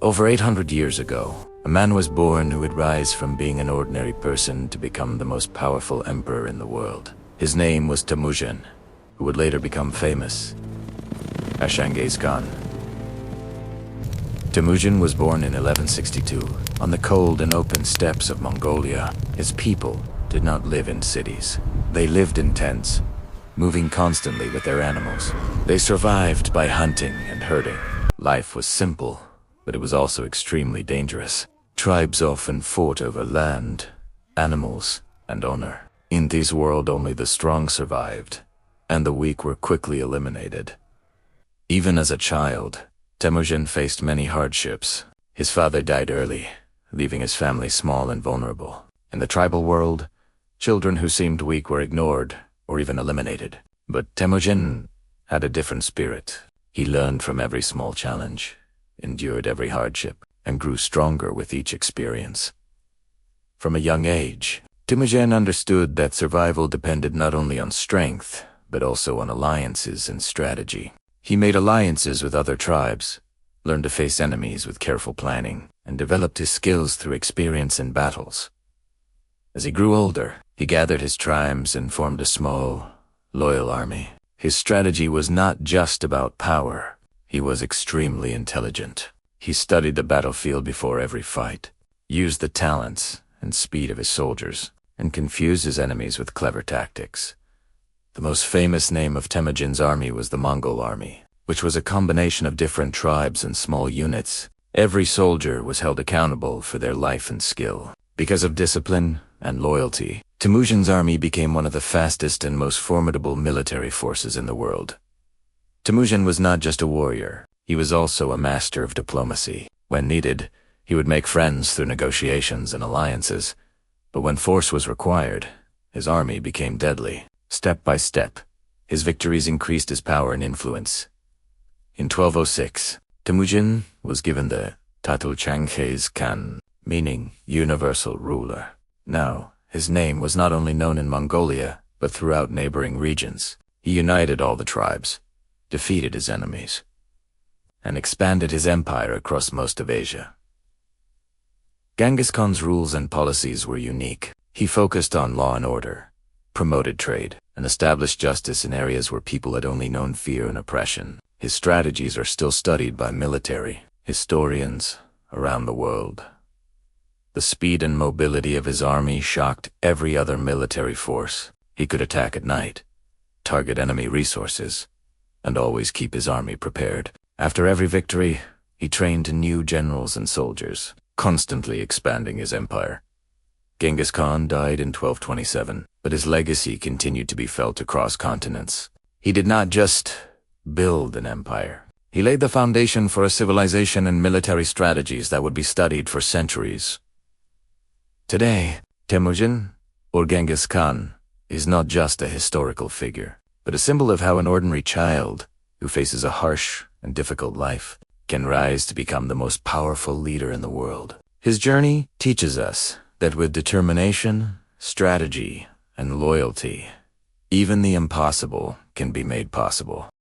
Over 800 years ago, a man was born who would rise from being an ordinary person to become the most powerful emperor in the world. His name was Temujin, who would later become famous as Genghis Khan. Temujin was born in 1162 on the cold and open steppes of Mongolia. His people did not live in cities. They lived in tents, moving constantly with their animals. They survived by hunting and herding. Life was simple, but it was also extremely dangerous. Tribes often fought over land, animals, and honor. In this world, only the strong survived, and the weak were quickly eliminated. Even as a child, Temujin faced many hardships. His father died early, leaving his family small and vulnerable. In the tribal world, children who seemed weak were ignored or even eliminated. But Temujin had a different spirit. He learned from every small challenge, endured every hardship, and grew stronger with each experience. From a young age, Temujin understood that survival depended not only on strength, but also on alliances and strategy. He made alliances with other tribes, learned to face enemies with careful planning, and developed his skills through experience in battles. As he grew older, he gathered his tribes and formed a small, loyal army. His strategy was not just about power. He was extremely intelligent. He studied the battlefield before every fight, used the talents and speed of his soldiers, and confused his enemies with clever tactics. The most famous name of Temujin's army was the Mongol army, which was a combination of different tribes and small units. Every soldier was held accountable for their life and skill. Because of discipline and loyalty, Temujin's army became one of the fastest and most formidable military forces in the world. Temujin was not just a warrior, he was also a master of diplomacy. When needed, he would make friends through negotiations and alliances. But when force was required, his army became deadly. Step by step, his victories increased his power and influence. In 1206, Temujin was given the title Genghis Khan, meaning universal ruler. Now, his name was not only known in Mongolia, but throughout neighboring regions. He united all the tribes, defeated his enemies, and expanded his empire across most of Asia. Genghis Khan's rules and policies were unique. He focused on law and order, promoted trade, and established justice in areas where people had only known fear and oppression. His strategies are still studied by military historians around the world. The speed and mobility of his army shocked every other military force. He could attack at night, target enemy resources, and always keep his army prepared. After every victory, he trained new generals and soldiers, constantly expanding his empire. Genghis Khan died in 1227, but his legacy continued to be felt across continents. He did not just build an empire. He laid the foundation for a civilization and military strategies that would be studied for centuries. Today, Temujin, or Genghis Khan, is not just a historical figure, but a symbol of how an ordinary child who faces a harsh and difficult life can rise to become the most powerful leader in the world. His journey teaches us that with determination, strategy, and loyalty, even the impossible can be made possible.